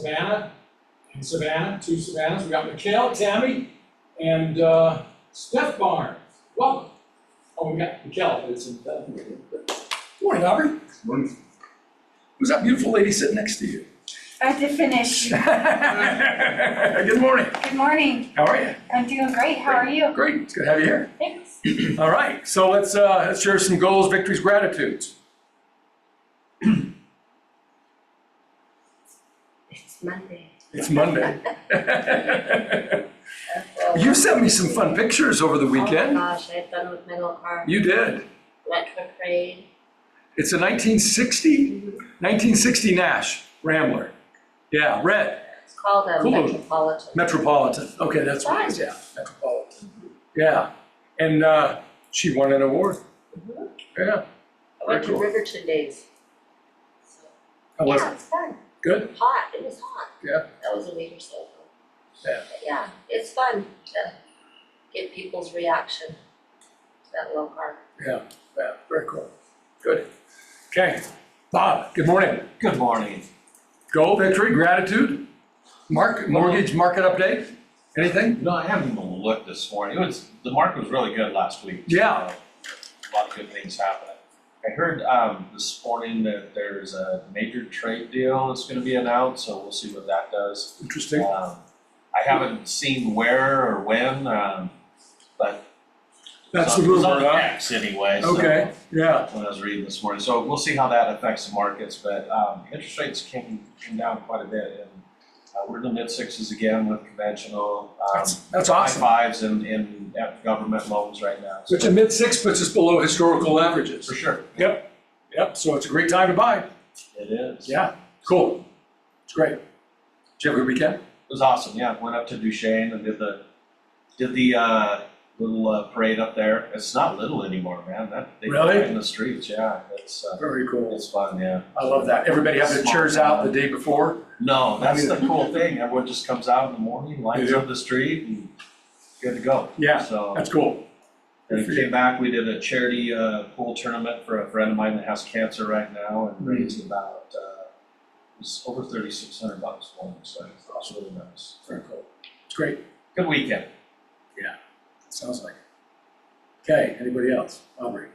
Savannah, and Savannah, 2 Savannahs. We got Mikhail, Tammy, and Steph Barnes. Welcome. Oh, we got Mikhail. Good morning, Aubrey. Good morning. Who's that beautiful lady sitting next to you? I have to finish. Good morning. Good morning. How are you? I'm doing great. How are you? Great. It's good to have you here. Thanks. All right. So let's share some goals, victories, gratitudes. It's Monday. It's Monday. You sent me some fun pictures over the weekend. Oh my gosh, I had fun with my little car. You did. Went to a parade. It's a 1960 Nash Rambler. Yeah, red. It's called a Cool. Metropolitan. Metropolitan. Okay, that's what it is. Yeah, Metropolitan. Yeah. And she won an award. Mhm. Yeah. I went to Very cool. Riverton Days. So, How was yeah, it? it's fun. Good? Hot. It was hot. Yeah. That was a week or so ago. Yeah. But yeah, it's fun to get people's reaction to that little car. Yeah. Yeah. Very cool. Good. Okay. Bob, good morning. Good morning. Goal, victory, gratitude, mortgage market update, anything? No, I haven't even looked this morning. The market was really good last week. Yeah. A lot of good things happening. I heard this morning that there's a major trade deal that's gonna be announced, so we'll see what that does. Interesting. I haven't seen where or when, but That's it the was rumor, on the huh? X anyway, so. Okay, yeah. When I was reading this morning, so we'll see how that affects the markets, but interest rates came down quite a bit, and we're in the mid-6s again with conventional. That's awesome. High 5s in government loans right now. So Which a mid-6 puts us below historical averages. for sure. Yep, so it's a great time to buy. It is. Yeah, cool. It's great. Did you have a good weekend? It was awesome, yeah, went up to Duchesne and did the little parade up there. It's not little anymore, man, they Really? play in the streets, yeah, it's Very cool. it's fun, yeah. I love that. Everybody have their chairs out the day before. No, that's the cool thing, everyone just comes out in the morning, lines Yeah. up the street and good to go. Yeah, So, that's cool. and we came back, we did a charity pool tournament for a friend of mine that has cancer right now and raised about, it was over $3,600 for him, so it was really nice. Very cool. It's great. Good weekend. Sounds like it. Okay, anybody else? Aubrey?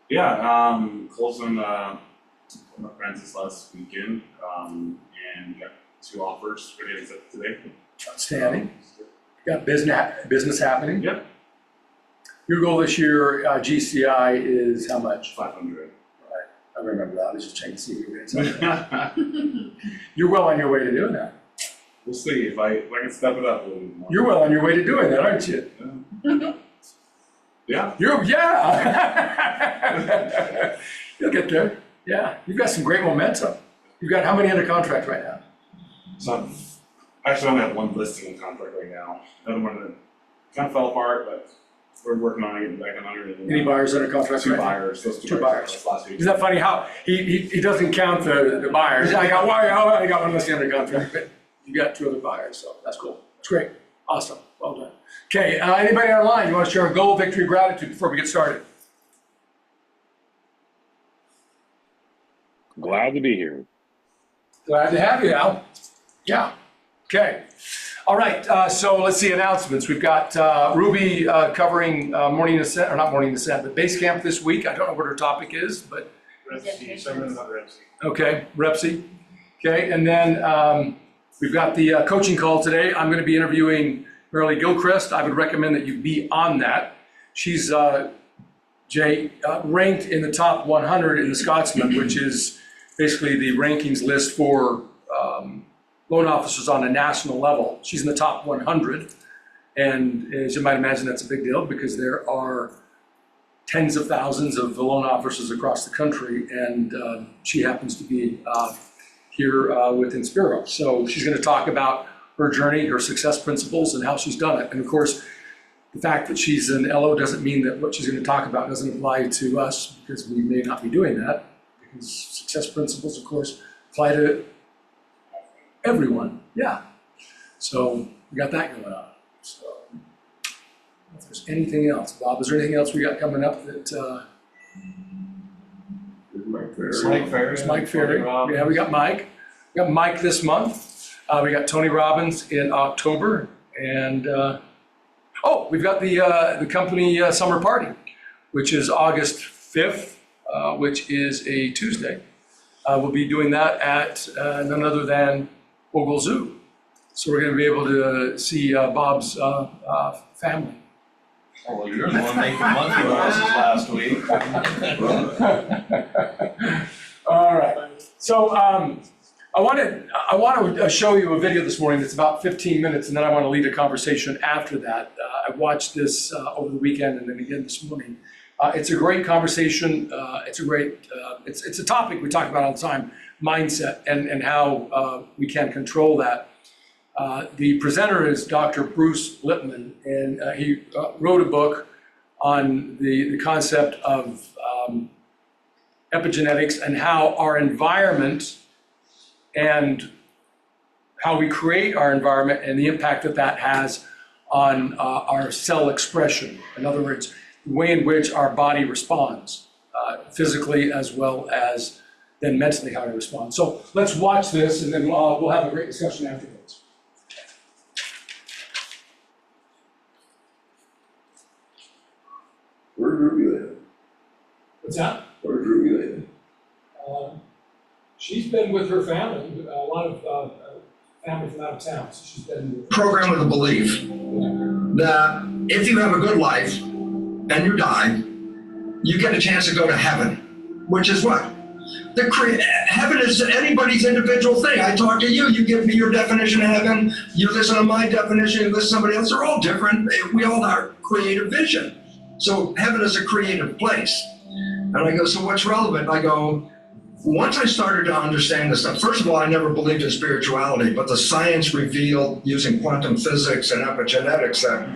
Yeah, closing my friends this last weekend, and got 2 offers for getting accepted today. Outstanding. Got business happening. Yep. Your goal this year, GCI, is how much? 500. I remember that. I was just checking to see if you were going to tell me that. You're well on your way to doing that. We'll see if I can step it up a little bit more. You're well on your way to doing that, aren't you? Yeah. Yeah. You'll get there. Yeah. You've got some great momentum. You've got how many under contract right now? So actually, I only have 1 listing in contract right now. Another one that kind of fell apart, but we're working on getting back on under it. Any buyers under contract 2 right now? buyers. Those 2 2 buyers buyers. last week. Isn't that funny how he doesn't count the buyers? I got 1 listing under contract, but you got 2 other buyers, so that's cool. That's great. Awesome. Well done. Okay, anybody online, you want to share a goal, victory, gratitude before we get started? Glad to be here. Glad to have you, Al. Yeah. Okay. All right. So let's see announcements. We've got Ruby covering Morning Ascent, or not Morning Ascent, but Base Camp this week. I don't know what her topic is, but okay, Repsy. Okay, and then we've got the coaching call today. I'm going to be interviewing Marilee Gilchrist. I would recommend that you be on that. She's ranked in the top 100 in the Scotsman, which is basically the rankings list for loan officers on a national level. She's in the top 100. And as you might imagine, that's a big deal because there are tens of thousands of loan officers across the country. And she happens to be here with Inspiro. So she's going to talk about her journey, her success principles, and how she's done it. And of course, the fact that she's an LO doesn't mean that what she's going to talk about doesn't apply to us, because we may not be doing that. Because success principles, of course, apply to everyone. Yeah. So we got that going on. So if there's anything else, Bob, is there anything else we got coming up that? Mike Ferry. Mike Ferry. Mike Ferry. Yeah, we got Mike. We got Mike this month. We got Tony Robbins in October, and we've got the company summer party, which is August 5th, which is a Tuesday. We'll be doing that at none other than Ogle Zoo. So we're going to be able to see Bob's family. Oh, well, you're the one making monkey noises last week. All right. So I want to show you a video this morning that's about 15 minutes, and then I want to lead a conversation after that. I watched this over the weekend and then again this morning. It's a great conversation. It's a topic we talk about all the time, mindset and how we can control that. The presenter is Dr. Bruce Lipman, and he wrote a book on the concept of epigenetics and how our environment and how we create our environment and the impact that that has on our cell expression. In other words, the way in which our body responds, physically as well as then mentally how it responds. So let's watch this, and then we'll have a great discussion afterwards. Where's Ruby live? What's that? Where's Ruby live? She's been with her family, a lot of family from out of town, so she's been with Program with a belief that if you have a good life and you die, you get a chance to go to heaven, which is what? Heaven is anybody's individual thing. I talk to you, you give me your definition of heaven, you listen to my definition, you listen to somebody else, they're all different. We all have creative vision. So heaven is a creative place. And I go, so what's relevant? I go, once I started to understand this stuff, first of all, I never believed in spirituality, but the science revealed using quantum physics and epigenetics that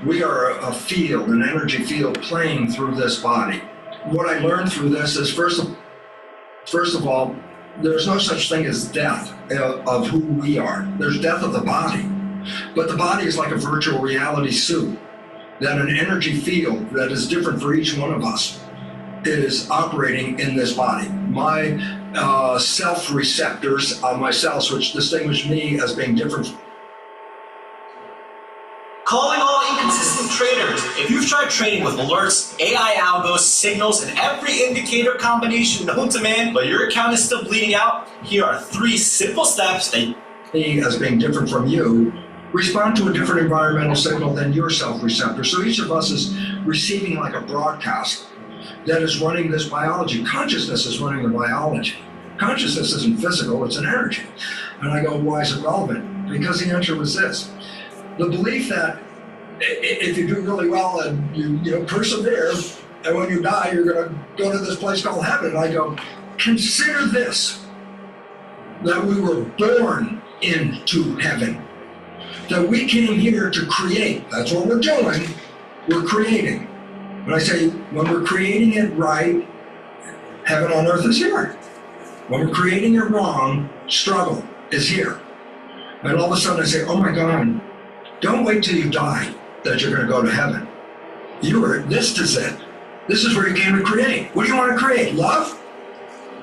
we are a field, an energy field playing through this body. What I learned through this is, first of all, there's no such thing as death of who we are. There's death of the body, but the body is like a virtual reality suit, that an energy field that is different for each one of us is operating in this body. My self-receptors on my cells, which distinguish me as being different. Calling all inconsistent traders. If you've tried trading with alerts, AI algos, signals, and every indicator combination known to man, but your account is still bleeding out, here are 3 simple steps that Me as being different from you, respond to a different environmental signal than your self-receptor. So each of us is receiving like a broadcast that is running this biology. Consciousness is running the biology. Consciousness isn't physical, it's an energy. And I go, why is it relevant? Because the answer was this. The belief that if you do really well and you persevere, and when you die, you're gonna go to this place called heaven. And I go, consider this, that we were born into heaven, that we came here to create. That's what we're doing, we're creating. When I say, when we're creating it right, heaven on earth is here. When we're creating it wrong, struggle is here. And all of a sudden I say, oh my God, don't wait till you die that you're gonna go to heaven. This is it. This is where you came to create. What do you want to create? Love?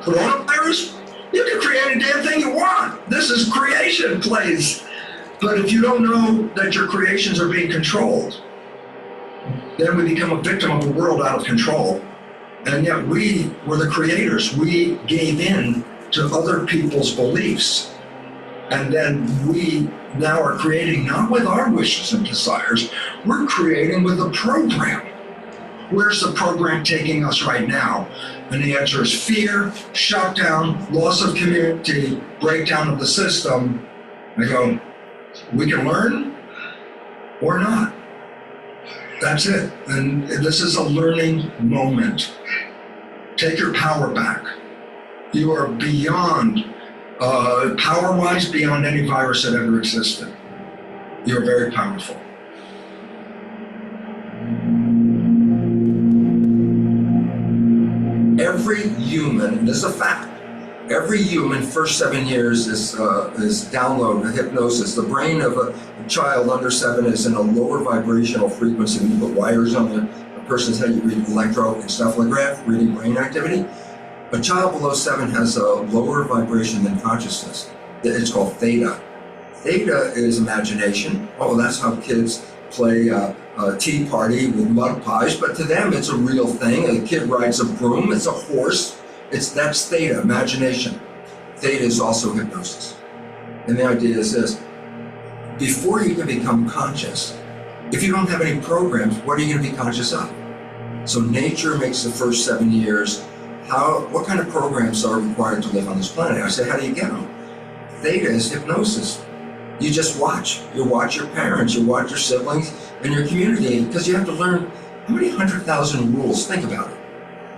Coronavirus? You can create a damn thing you want. This is creation place. But if you don't know that your creations are being controlled, then we become a victim of a world out of control. And yet we were the creators. We gave in to other people's beliefs. And then we now are creating not with our wishes and desires, we're creating with a program. Where's the program taking us right now? And the answer is fear, shutdown, loss of community, breakdown of the system. I go, we can learn or not. That's it. And this is a learning moment. Take your power back. You are beyond, power-wise, beyond any virus that ever existed. You're very powerful. Every human, and this is a fact, every human first 7 years is download hypnosis. The brain of a child under 7 is in a lower vibrational frequency. When you put wires on a person's head, you read electroencephalograph, reading brain activity. A child below 7 has a lower vibration than consciousness. It's called theta. Theta is imagination. Oh, that's how kids play a tea party with mud pies, but to them it's a real thing. A kid rides a broom, it's a horse. That's theta, imagination. Theta is also hypnosis. And the idea is this: before you can become conscious, if you don't have any programs, what are you going to be conscious of? So nature makes the first 7 years. What kind of programs are required to live on this planet? I say, how do you get them? Theta is hypnosis. You just watch. You watch your parents, you watch your siblings, and your community, because you have to learn how many 100,000 rules. Think about it.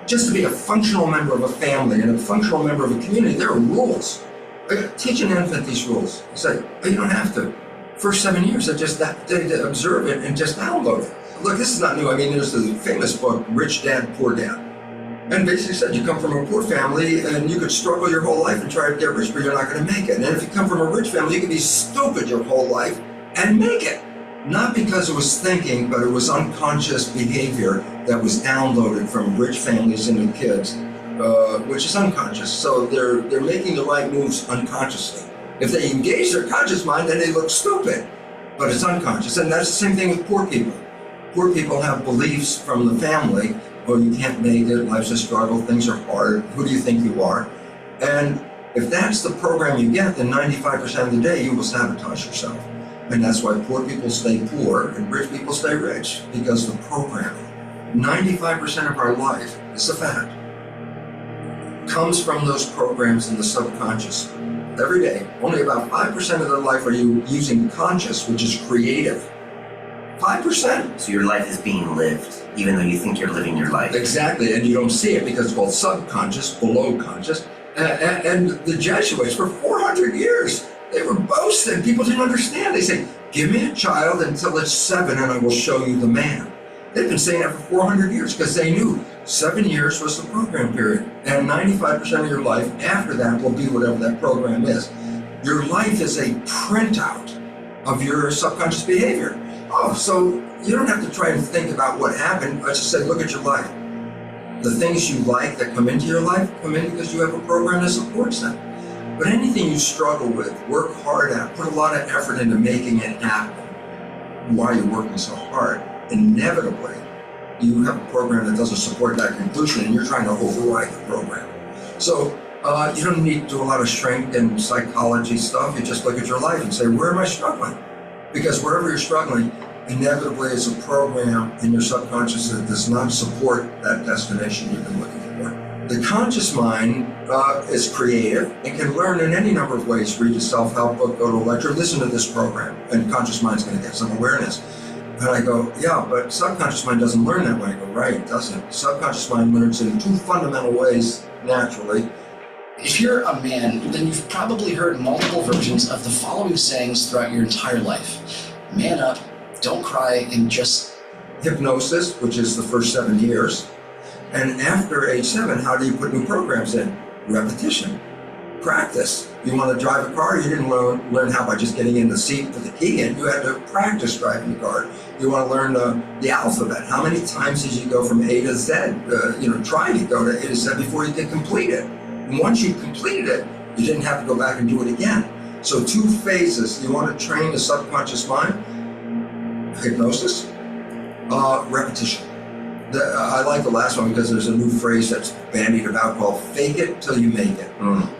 Just to be a functional member of a family and a functional member of a community, there are rules. Teach an infant these rules. You say, oh, you don't have to. First 7 years, they observe it and just download it. Look, this is not new. I mean, there's the famous book, Rich Dad, Poor Dad. And basically said you come from a poor family and you could struggle your whole life and try to get rich, but you're not going to make it. And if you come from a rich family, you could be stupid your whole life and make it. Not because it was thinking, but it was unconscious behavior that was downloaded from rich families into kids, which is unconscious. So they're making the right moves unconsciously. If they engage their conscious mind, then they look stupid, but it's unconscious. And that's the same thing with poor people. Poor people have beliefs from the family. Oh, you can't make it, life's a struggle, things are hard, who do you think you are? And if that's the program you get, then 95% of the day you will sabotage yourself. And that's why poor people stay poor and rich people stay rich, because the programming, 95% of our life, it's a fact, comes from those programs in the subconscious. Every day, only about 5% of their life are you using conscious, which is creative. 5%. So your life is being lived, even though you think you're living your life. Exactly, and you don't see it because it's called subconscious, below conscious. And the Jesuits, for 400 years, they were boasting. People didn't understand. They say, give me a child until it's 7 and I will show you the man. They've been saying that for 400 years because they knew 7 years was the program period. And 95% of your life after that will be whatever that program is. Your life is a printout of your subconscious behavior. Oh, so you don't have to try and think about what happened. I just say, look at your life. The things you like that come into your life come in because you have a program that supports them. But anything you struggle with, work hard at, put a lot of effort into making it happen, why you're working so hard, inevitably you have a program that doesn't support that conclusion and you're trying to override the program. So you don't need to do a lot of strength and psychology stuff. You just look at your life and say, where am I struggling? Because wherever you're struggling, inevitably it's a program in your subconscious that does not support that destination you've been looking for. The conscious mind is creative and can learn in any number of ways. Read a self-help book, go to a lecture, listen to this program, and conscious mind's going to get some awareness. And I go, yeah, but subconscious mind doesn't learn that way. I go, right, it doesn't. Subconscious mind learns in 2 fundamental ways naturally. If you're a man, then you've probably heard multiple versions of the following sayings throughout your entire life. Man up, don't cry, and just... Hypnosis, which is the first 7 years. And after age 7, how do you put new programs in? Repetition. Practice. You want to drive a car, you didn't learn how by just getting in the seat, put the key in. You had to practice driving the car. You want to learn the alphabet. How many times did you go from A to Z? Try to go to A to Z before you could complete it. And once you completed it, you didn't have to go back and do it again. So 2 phases. You want to train the subconscious mind, hypnosis, repetition. I like the last one because there's a new phrase that's bandied about called fake it till you make it.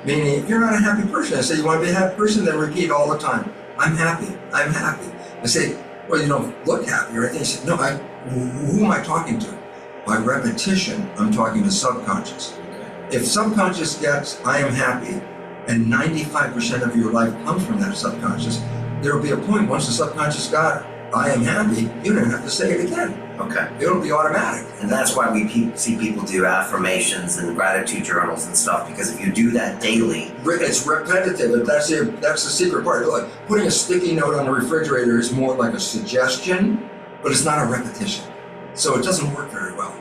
Meaning, if you're not a happy person, I say, you want to be a happy person, then repeat all the time, I'm happy, I'm happy. I say, well, you don't look happy, right? They say, no, who am I talking to? By repetition, I'm talking to subconscious. If subconscious gets, I am happy, and 95% of your life comes from that subconscious, there will be a point once the subconscious got, I am happy, you don't have to say it again. Okay. It'll be automatic. And that's why we see people do affirmations and gratitude journals and stuff, because if you do that daily... It's repetitive. That's the secret part. Like putting a sticky note on the refrigerator is more like a suggestion, but it's not a repetition. So it doesn't work very well.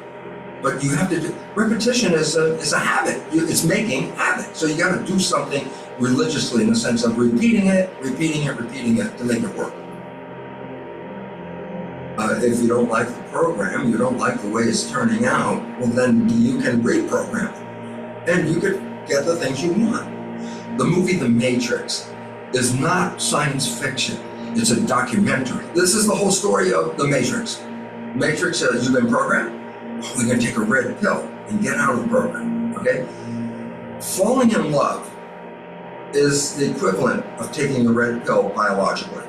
But you have to do... Repetition is a habit. It's making habit. So you got to do something religiously in the sense of repeating it to make it work. If you don't like the program, you don't like the way it's turning out, well then you can reprogram it. And you could get the things you want. The movie The Matrix is not science fiction. It's a documentary. This is the whole story of the Matrix. Matrix says, you've been programmed. We're going to take a red pill and get out of the program, okay? Falling in love is the equivalent of taking the red pill biologically.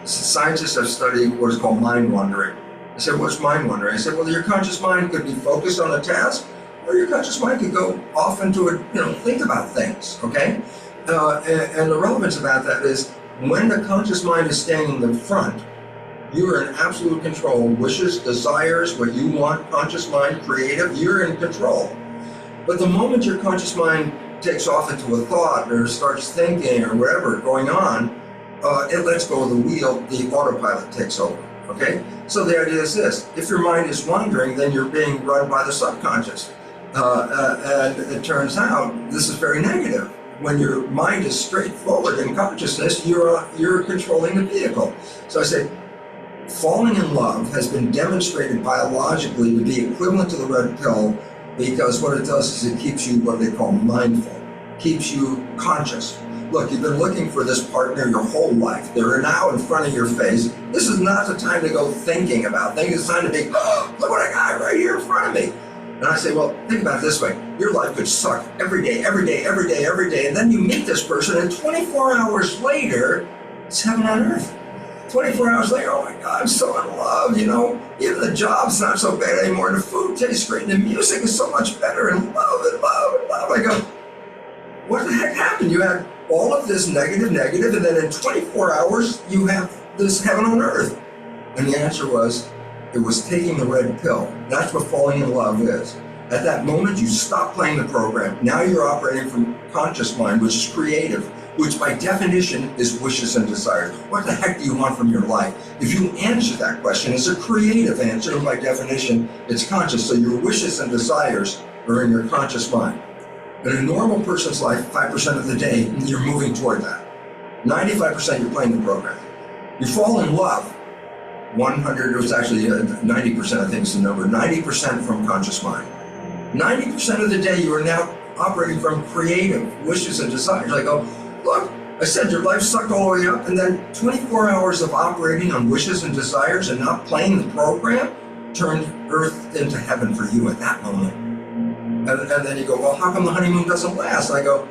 Scientists have studied what is called mind wandering. I said, what's mind wandering? I said, well, your conscious mind could be focused on a task, or your conscious mind could go off into a, think about things, okay? And the relevance about that is when the conscious mind is staying in the front, you are in absolute control. Wishes, desires, what you want, conscious mind, creative, you're in control. But the moment your conscious mind takes off into a thought or starts thinking or whatever going on, it lets go of the wheel, the autopilot takes over, okay? So the idea is this: if your mind is wandering, then you're being run by the subconscious. And it turns out this is very negative. When your mind is straightforward in consciousness, you're controlling the vehicle. So I say, falling in love has been demonstrated biologically to be equivalent to the red pill, because what it does is it keeps you what they call mindful, keeps you conscious. Look, you've been looking for this partner your whole life. They're now in front of your face. This is not the time to go thinking about things. It's time to be, oh, look what I got right here in front of me. And I say, well, think about it this way. Your life could suck every day, every day, every day, every day. And then you meet this person, and 24 hours later, it's heaven on earth. 24 hours later, oh my God, I'm so in love, Even the job's not so bad anymore, and the food tastes great, and the music is so much better, and love and love and love. I go, what the heck happened? You had all of this negative, and then in 24 hours, you have this heaven on earth. And the answer was, it was taking the red pill. That's what falling in love is. At that moment, you stop playing the program. Now you're operating from conscious mind, which is creative, which by definition is wishes and desires. What the heck do you want from your life? If you answer that question, it's a creative answer, and by definition, it's conscious. So your wishes and desires are in your conscious mind. In a normal person's life, 5% of the day, you're moving toward that. 95% you're playing the program. You fall in love. 100, it was actually 90%, I think is the number, 90% from conscious mind. 90% of the day you are now operating from creative wishes and desires. I go, look, I said your life sucked all the way up, and then 24 hours of operating on wishes and desires and not playing the program turned earth into heaven for you at that moment. And then you go, well, how come the honeymoon doesn't last? I go,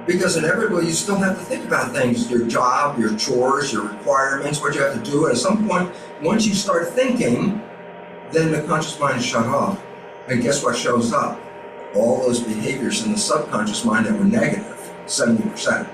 because inevitably you still have to think about things, your job, your chores, your requirements, what you have to do. And at some point, once you start thinking, then the conscious mind is shut off. And guess what shows up? All those behaviors in the subconscious mind that were negative, 70%.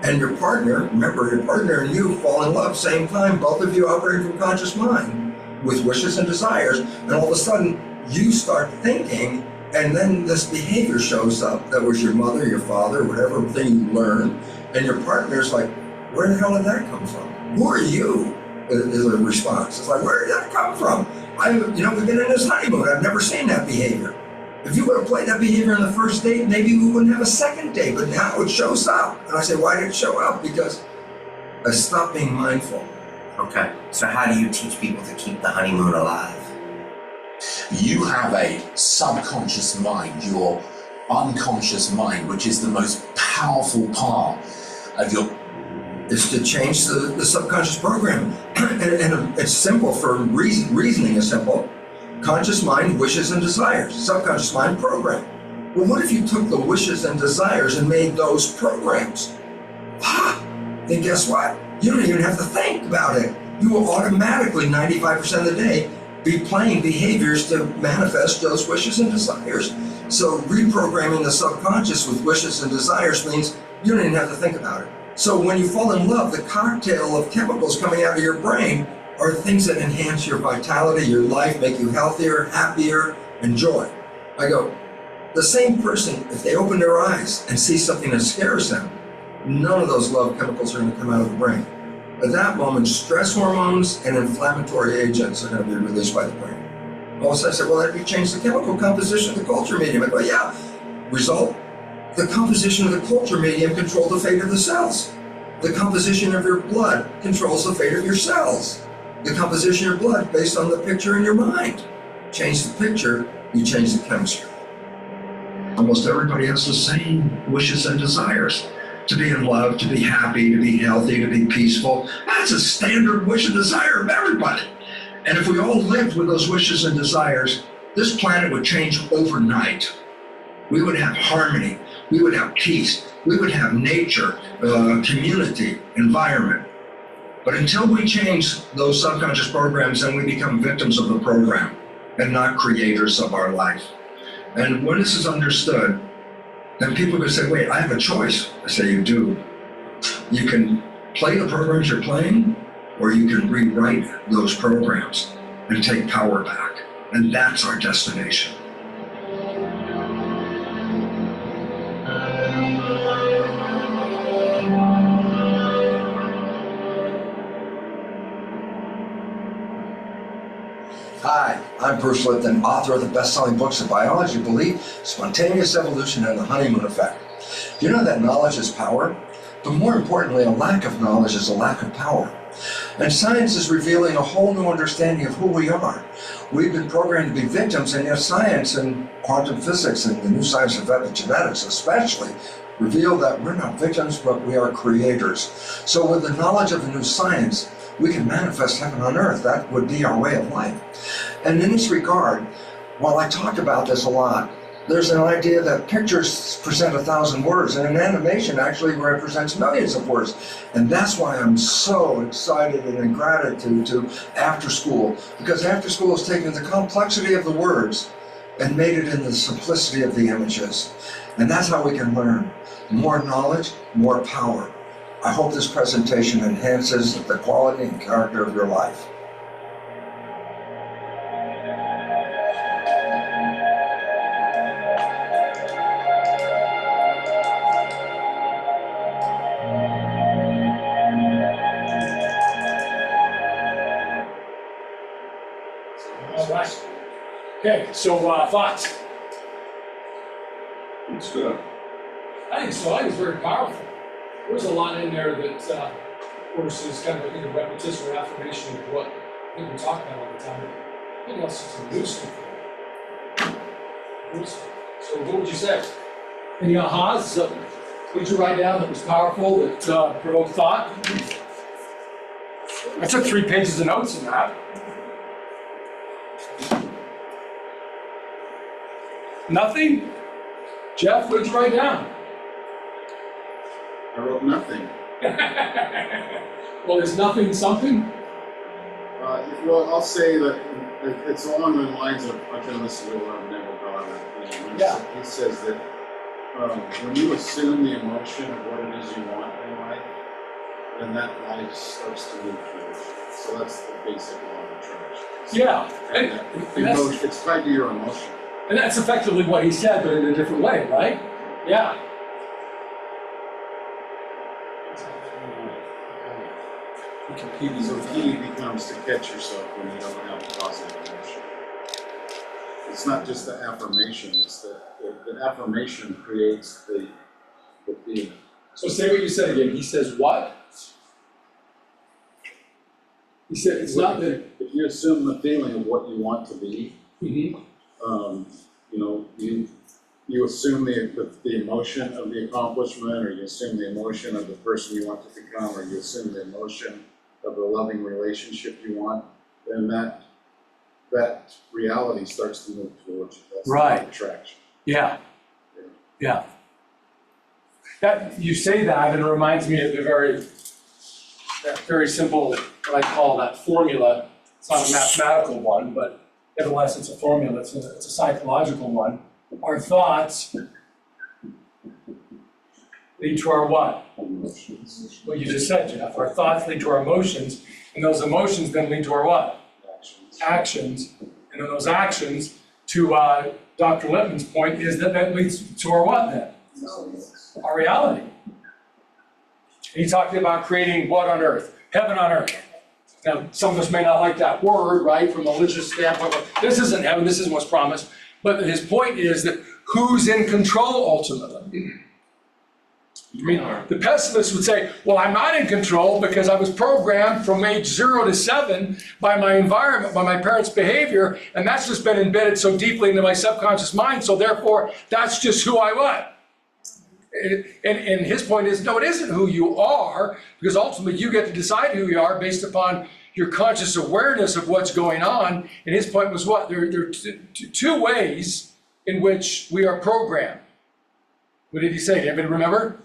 And your partner, remember, your partner and you fall in love same time, both of you operating from conscious mind with wishes and desires. And all of a sudden, you start thinking, and then this behavior shows up that was your mother, your father, whatever thing you learned, and your partner's like, where the hell did that come from? Who are you? Is a response. It's like, where did that come from? We've been in this honeymoon. I've never seen that behavior. If you would have played that behavior on the first date, maybe we wouldn't have a second date, but now it shows up. And I say, why did it show up? Because I stopped being mindful. Okay, so how do you teach people to keep the honeymoon alive? You have a subconscious mind, your unconscious mind, which is the most powerful part of your... Is to change the subconscious program. and it's simple for reasoning is simple. Conscious mind, wishes and desires. Subconscious mind, program. Well, what if you took the wishes and desires and made those programs? Then guess what? You don't even have to think about it. You will automatically, 95% of the day, be playing behaviors to manifest those wishes and desires. So reprogramming the subconscious with wishes and desires means you don't even have to think about it. So when you fall in love, the cocktail of chemicals coming out of your brain are things that enhance your vitality, your life, make you healthier, happier, and joy. I go, the same person, if they open their eyes and see something that scares them, none of those love chemicals are going to come out of the brain. At that moment, stress hormones and inflammatory agents are going to be released by the brain. All of a sudden, I said, well, have you changed the chemical composition of the culture medium? I go, yeah. Result? The composition of the culture medium controls the fate of the cells. The composition of your blood controls the fate of your cells. The composition of your blood based on the picture in your mind. Change the picture, you change the chemistry. Almost everybody has the same wishes and desires. to be in love, to be happy, to be healthy, to be peaceful. That's a standard wish and desire of everybody. And if we all lived with those wishes and desires, this planet would change overnight. We would have harmony, we would have peace, we would have nature, community, environment. But until we change those subconscious programs, then we become victims of the program and not creators of our life. And when this is understood, then people can say, wait, I have a choice. I say, you do. You can play the programs you're playing, or you can rewrite those programs and take power back. And that's our destination. Hi, I'm Bruce Lipton, author of the best-selling books of Biology, Belief, Spontaneous Evolution, and the Honeymoon Effect. Do you know that knowledge is power? But more importantly, a lack of knowledge is a lack of power. And science is revealing a whole new understanding of who we are. We've been programmed to be victims, and yet science and quantum physics and the new science of epigenetics especially reveal that we're not victims, but we are creators. So with the knowledge of the new science, we can manifest heaven on earth. That would be our way of life. And in this regard, while I talk about this a lot, there's an idea that pictures present 1,000 words, and an animation actually represents millions of words. And that's why I'm so excited and in gratitude to After School, because After School has taken the complexity of the words and made it in the simplicity of the images. And that's how we can learn. More knowledge, more power. I hope this presentation enhances the quality and character of your life. All right. Okay, so thoughts? It's good. I think so. I think it's very powerful. There's a lot in there that, of course, is kind of a repetition or affirmation of what I think we talk about all the time. I think that's some new stuff. So what would you say? Any ahas? What did you write down that was powerful, that provoked thought? I took 3 pages of notes in that. Nothing? Jeff, what did you write down? I wrote nothing. Well, is nothing something? Well, I'll say that it's along the lines of, I can listen to what Neville Goddard. Yeah. He says that when you assume the emotion of what it is you want in life, then that life starts to move forward. So that's the basic law of attraction. Yeah. And it's tied to your emotion. And that's effectively what he said, but in a different way, right? Yeah. So the key becomes to catch yourself when you don't have a positive emotion. It's not just the affirmation, it's the affirmation creates the feeling. So say what you said again. He says what? He said it's not that. If you assume the feeling of what you want to be, Mm-hmm. you know, you assume the emotion of the accomplishment, or you assume the emotion of the person you want to become, or you assume the emotion of the loving relationship you want, then that reality starts to move towards you. That's Right. the attraction. Yeah. Yeah. That you say that, and it reminds me of that very simple, what I call that formula. It's not a mathematical one, but nevertheless, it's a formula. It's a psychological one. Our thoughts lead to our what? Emotions. What you just said, Jeff. Our thoughts lead to our emotions, and those emotions then lead to our what? Actions. Actions. And then those actions, to Dr. Lippman's point, is that leads to our what then? Our reality. And he talked about creating what on earth? Heaven on earth. Now, some of us may not like that word, right, from a religious standpoint. But this isn't heaven, this isn't what's promised. But his point is that who's in control ultimately? I mean, the pessimist would say, well, I'm not in control because I was programmed from age 0 to 7 by my environment, by my parents' behavior, and that's just been embedded so deeply into my subconscious mind, so therefore, that's just who I was. And his point is, no, it isn't who you are, because ultimately you get to decide who you are based upon your conscious awareness of what's going on. And his point was what? There are two ways in which we are programmed. What did he say? Did anybody remember?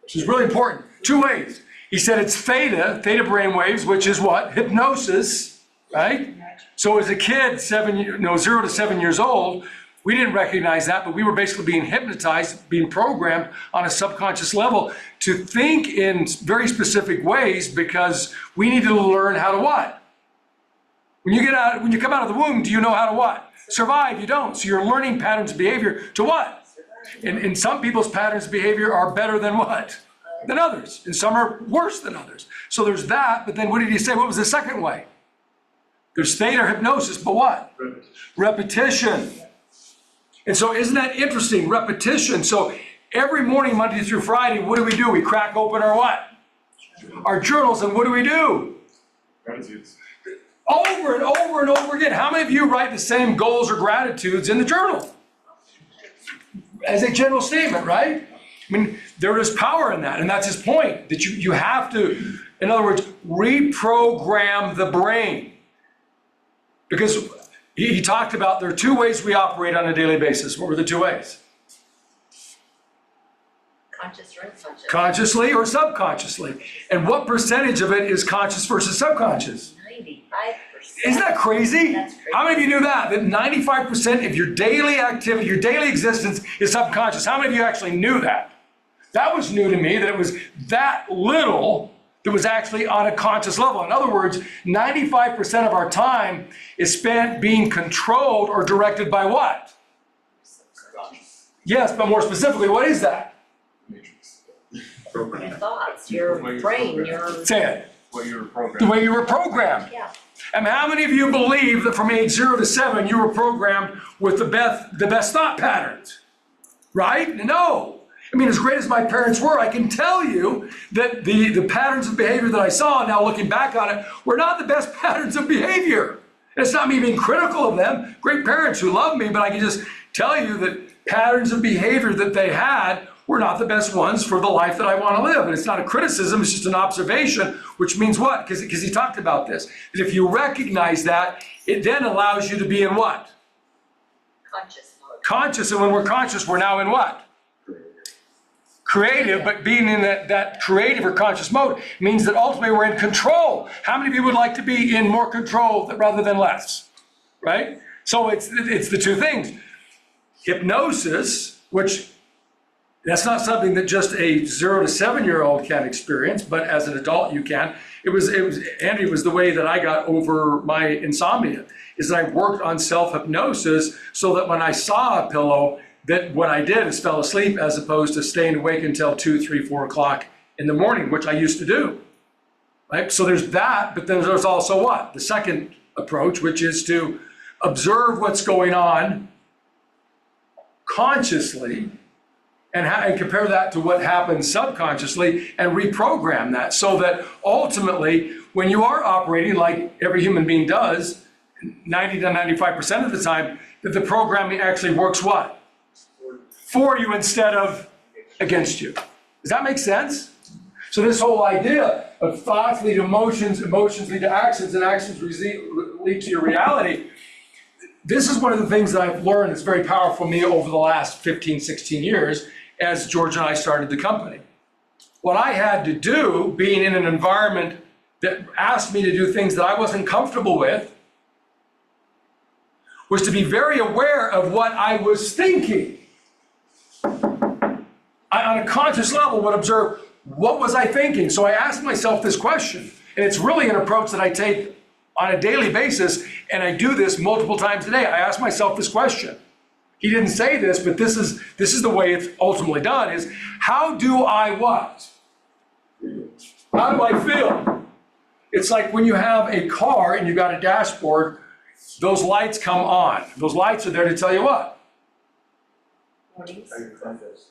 This is really important. 2 ways. He said it's theta brain waves, which is what? Hypnosis, right? So as a kid, 0 to 7 years old, we didn't recognize that, but we were basically being hypnotized, being programmed on a subconscious level to think in very specific ways because we needed to learn how to what? When you come out of the womb, do you know how to what? Survive, you don't. So you're learning patterns of behavior to what? And some people's patterns of behavior are better than what? Than others. And some are worse than others. So there's that, but then what did he say? What was the second way? There's theta hypnosis, but what? Repetition. And so isn't that interesting? Repetition. So every morning, Monday through Friday, what do? We crack open our what? Our journals, and what do? Gratitudes. Over and over and over again. How many of you write the same goals or gratitudes in the journal? As a general statement, right? I mean, there is power in that, and that's his point, that you have to, in other words, reprogram the brain. Because he talked about there are 2 ways we operate on a daily basis. What were the 2 ways? Conscious or unconscious? Consciously or subconsciously. And what percentage of it is conscious versus subconscious? 95%. Isn't that crazy? That's crazy. How many of you knew that? That 95% of your daily activity, your daily existence is subconscious. How many of you actually knew that? That was new to me, that it was that little that was actually on a conscious level. In other words, 95% of our time is spent being controlled or directed by what? Yes, but more specifically, what is that? Your thoughts, your brain, your... Say it. What you were programmed. The way you were programmed. Yeah. And how many of you believe that from age 0 to 7, you were programmed with the best thought patterns? Right? No. I mean, as great as my parents were, I can tell you that the patterns of behavior that I saw, now looking back on it, were not the best patterns of behavior. And it's not me being critical of them. Great parents who love me, but I can just tell you that patterns of behavior that they had were not the best ones for the life that I want to live. And it's not a criticism, it's just an observation, which means what? Because he talked about this. That if you recognize that, it then allows you to be in what? Conscious mode. Conscious, and when we're conscious, we're now in what? Creative, but being in that creative or conscious mode means that ultimately we're in control. How many of you would like to be in more control rather than less? Right? So it's the 2 things. Hypnosis, which that's not something that just a 0 to 7-year-old can experience, but as an adult you can. Andy, was the way that I got over my insomnia, is that I worked on self-hypnosis so that when I saw a pillow, that what I did is fell asleep as opposed to staying awake until 2, 3, 4 o'clock in the morning, which I used to do. Right? So there's that, but then there's also what? The second approach, which is to observe what's going on consciously and compare that to what happens subconsciously and reprogram that so that ultimately when you are operating like every human being does, 90 to 95% of the time, that the programming actually works what? For you instead of against you. Does that make sense? So this whole idea of thoughts lead to emotions, emotions lead to actions, and actions lead to your reality. This is one of the things that I've learned that's very powerful for me over the last 15, 16 years as George and I started the company. What I had to do, being in an environment that asked me to do things that I wasn't comfortable with, was to be very aware of what I was thinking. I, on a conscious level, would observe, what was I thinking? So I asked myself this question, and it's really an approach that I take on a daily basis, and I do this multiple times a day. I ask myself this question. He didn't say this, but this is the way it's ultimately done, is how do I what? How do I feel? It's like when you have a car and you've got a dashboard, those lights come on. Those lights are there to tell you what? Mornings.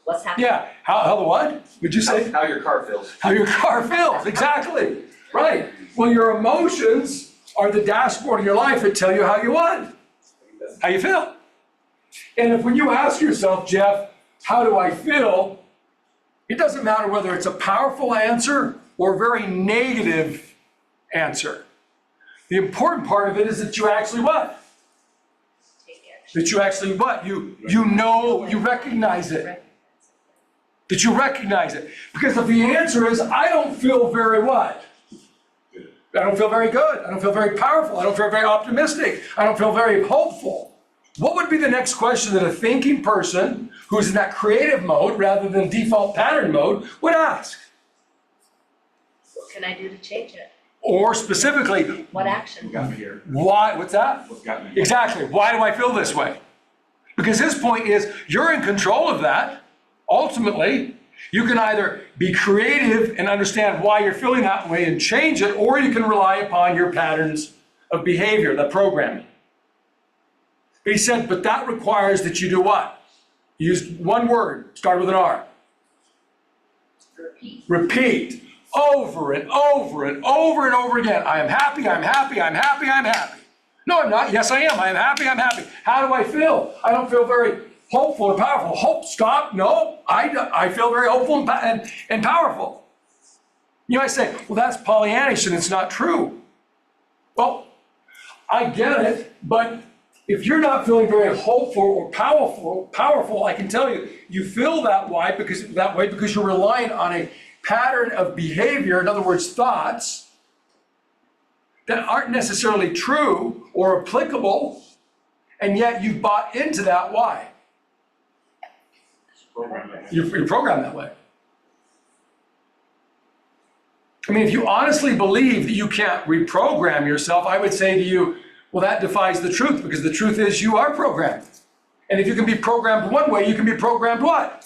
What's happening? Yeah, how the what? Would you say? How your car feels. How your car feels, exactly. Right. Well, your emotions are the dashboard of your life that tell you how you what? How you feel. And if when you ask yourself, Jeff, how do I feel? It doesn't matter whether it's a powerful answer or a very negative answer. The important part of it is that you actually what? Take action. That you actually what? You know, you recognize it. That you recognize it. Because if the answer is, I don't feel very what? I don't feel very good. I don't feel very powerful. I don't feel very optimistic. I don't feel very hopeful. What would be the next question that a thinking person who's in that creative mode rather than default pattern mode would ask? What can I do to change it? Or specifically, What action? What got me here? why, what's that? What got me here? Exactly. Why do I feel this way? Because his point is, you're in control of that. Ultimately, you can either be creative and understand why you're feeling that way and change it, or you can rely upon your patterns of behavior, the programming. But he said, but that requires that you do what? Use one word, start with an R. Repeat. Repeat over and over and over and over again. I am happy, I'm happy, I'm happy, I'm happy. No, I'm not. Yes, I am. I am happy, I'm happy. How do I feel? I don't feel very hopeful or powerful. Hope, stop. No, I feel very hopeful and powerful. You might say, well, that's Pollyannish and it's not true. Well, I get it, but if you're not feeling very hopeful or powerful, I can tell you, you feel that way because you're relying on a pattern of behavior, in other words, thoughts, that aren't necessarily true or applicable, and yet you've bought into that. Why? You're programmed that way. I mean, if you honestly believe that you can't reprogram yourself, I would say to you, well, that defies the truth, because the truth is you are programmed. And if you can be programmed one way, you can be programmed what?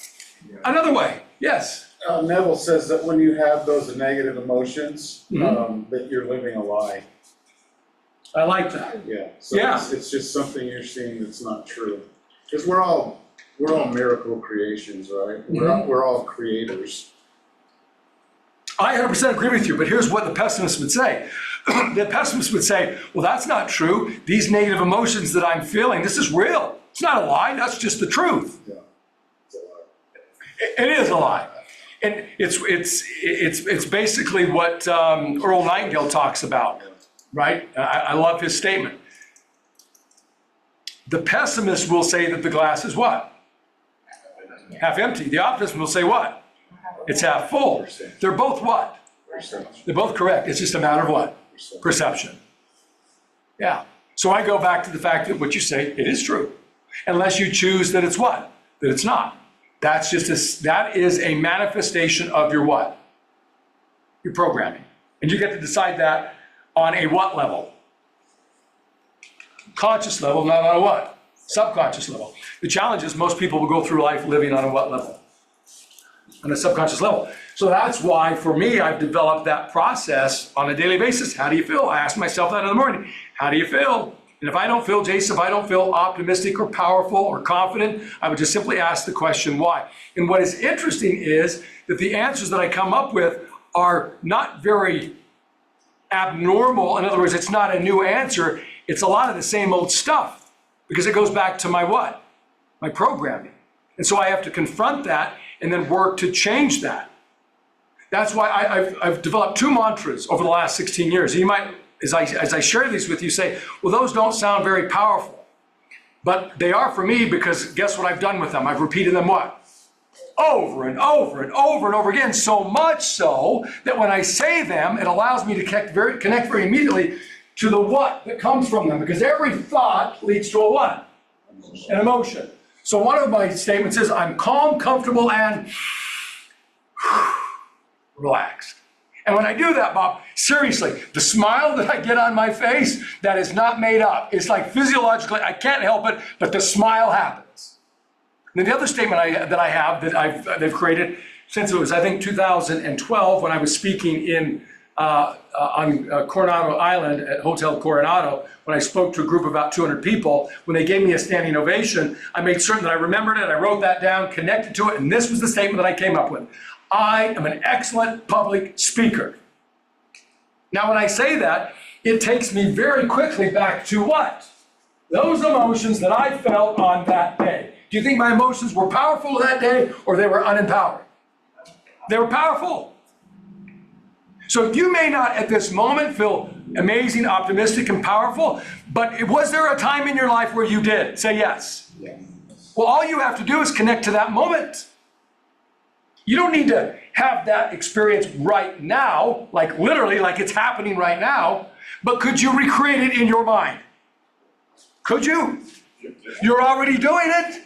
Another way. Yes. Neville says that when you have those negative emotions, that you're living a lie. I like that. Yeah. So Yeah. It's just something you're seeing that's not true. Because we're all miracle creations, right? We're all creators. I 100% agree with you, but here's what the pessimist would say. The pessimist would say, well, that's not true. These negative emotions that I'm feeling, this is real. It's not a lie, that's just the truth. Yeah. It's a lie. It is a lie. And it's basically what Earl Nightingale talks about, right? I love his statement. The pessimist will say that the glass is what? Half empty. The optimist will say what? It's half full. They're both what? They're both correct. It's just a matter of what? Perception. Yeah. So I go back to the fact that what you say, it is true. Unless you choose that it's what? That it's not. That is a manifestation of your what? Your programming. And you get to decide that on a what level? Conscious level, not on a what? Subconscious level. The challenge is most people will go through life living on a what level? On a subconscious level. So that's why, for me, I've developed that process on a daily basis. How do you feel? I ask myself that in the morning. How do you feel? And if I don't feel, Jason, if I don't feel optimistic or powerful or confident, I would just simply ask the question, why? And what is interesting is that the answers that I come up with are not very abnormal. In other words, it's not a new answer. It's a lot of the same old stuff, because it goes back to my what? My programming. And so I have to confront that and then work to change that. That's why I've developed two mantras over the last 16 years. You might, as I share these with you, say, well, those don't sound very powerful. But they are for me, because guess what I've done with them? I've repeated them what? Over and over and over and over again, so much so that when I say them, it allows me to connect very immediately to the what that comes from them, because every thought leads to a what? An emotion. So one of my statements is, I'm calm, comfortable, and relaxed. And when I do that, Bob, seriously, the smile that I get on my face, that is not made up. It's like physiologically, I can't help it, but the smile happens. And then the other statement that I have that they've created since it was, I think, 2012, when I was speaking in on Coronado Island at Hotel Coronado, when I spoke to a group of about 200 people, when they gave me a standing ovation, I made certain that I remembered it, I wrote that down, connected to it, and this was the statement that I came up with. I am an excellent public speaker. Now, when I say that, it takes me very quickly back to what? Those emotions that I felt on that day. Do you think my emotions were powerful that day, or they were unempowered? They were powerful. So you may not at this moment feel amazing, optimistic, and powerful, but was there a time in your life where you did? Say yes. Yes. Well, all you have to do is connect to that moment. You don't need to have that experience right now, like literally, like it's happening right now, but could you recreate it in your mind? Could you? You're already doing it.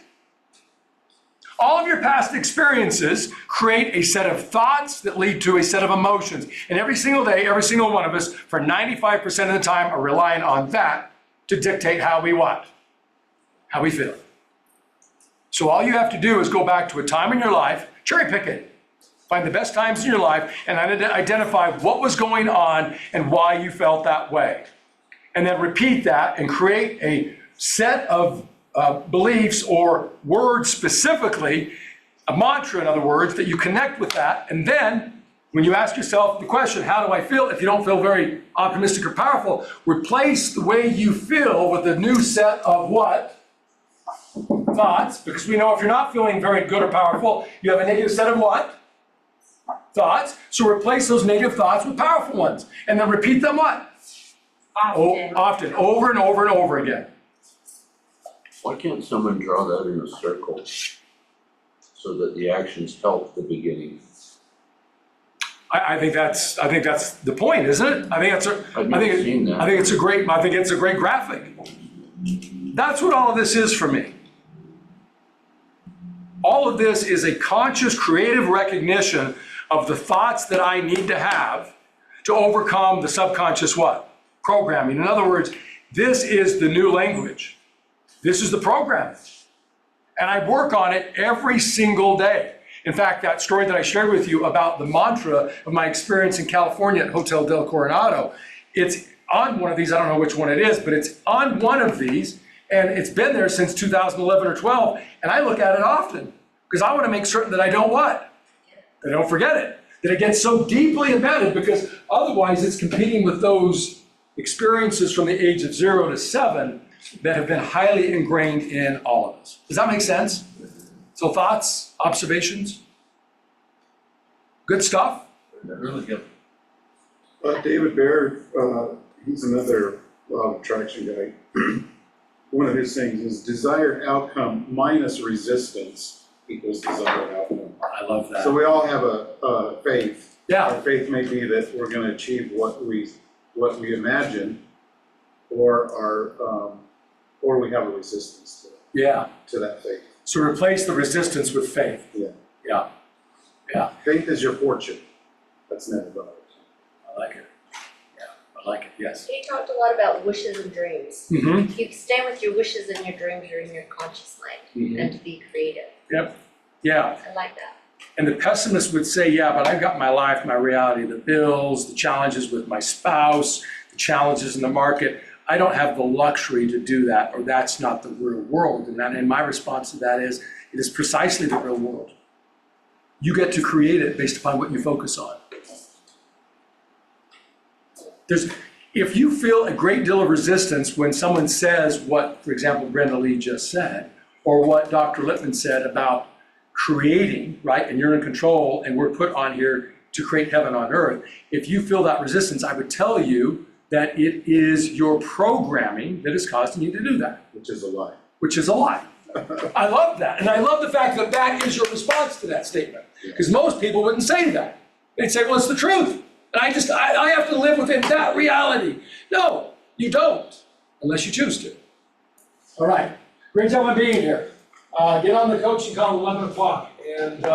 All of your past experiences create a set of thoughts that lead to a set of emotions. And every single day, every single one of us, for 95% of the time, are relying on that to dictate how we what? How we feel. So all you have to do is go back to a time in your life, cherry pick it. Find the best times in your life and identify what was going on and why you felt that way. And then repeat that and create a set of beliefs or words specifically, a mantra in other words, that you connect with that. And then when you ask yourself the question, how do I feel? If you don't feel very optimistic or powerful, replace the way you feel with a new set of what? Thoughts. Because we know if you're not feeling very good or powerful, you have a negative set of what? Thoughts. So replace those negative thoughts with powerful ones. And then repeat them what? Often, over and over and over again. Why can't someone draw that in a circle so that the actions help the beginning? I think that's the point, isn't it? I think it's a great graphic. That's what all of this is for me. All of this is a conscious, creative recognition of the thoughts that I need to have to overcome the subconscious what? Programming. In other words, this is the new language. This is the program. And I work on it every single day. In fact, that story that I shared with you about the mantra of my experience in California at Hotel Del Coronado, it's on one of these, I don't know which one it is, but it's on one of these, and it's been there since 2011 or 12, and I look at it often, because I want to make certain that I don't what? That I don't forget it. That it gets so deeply embedded, because otherwise it's competing with those experiences from the age of 0 to 7 that have been highly ingrained in all of us. Does that make sense? So thoughts, observations? Good stuff? Really good. David Baird, he's another law of attraction guy. One of his things is desired outcome minus resistance equals desired outcome. I love that. So we all have a faith. Yeah. Our faith may be that we're going to achieve what we imagine, or we have a resistance to it. Yeah. To that faith. So replace the resistance with faith. Yeah. Yeah. Yeah. Faith is your fortune. That's never about it. I like it. Yeah. I like it. Yes. You talked a lot about wishes and dreams. Mm-hmm. You stay with your wishes and your dreams are in your conscious mind and to be creative. Yep. Yeah. I like that. And the pessimist would say, yeah, but I've got my life, my reality, the bills, the challenges with my spouse, the challenges in the market. I don't have the luxury to do that, or that's not the real world. And my response to that is, it is precisely the real world. You get to create it based upon what you focus on. If you feel a great deal of resistance when someone says what, for example, Brenda Lee just said, or what Dr. Lippman said about creating, right, and you're in control, and we're put on here to create heaven on earth. If you feel that resistance, I would tell you that it is your programming that is causing you to do that. Which is a lie. Which is a lie. I love that. And I love the fact that that is your response to that statement. Because most people wouldn't say that. They'd say, well, it's the truth. And I have to live within that reality. No, you don't, unless you choose to. All right. Great job on being here. Get on the coaching call at 11 o'clock. And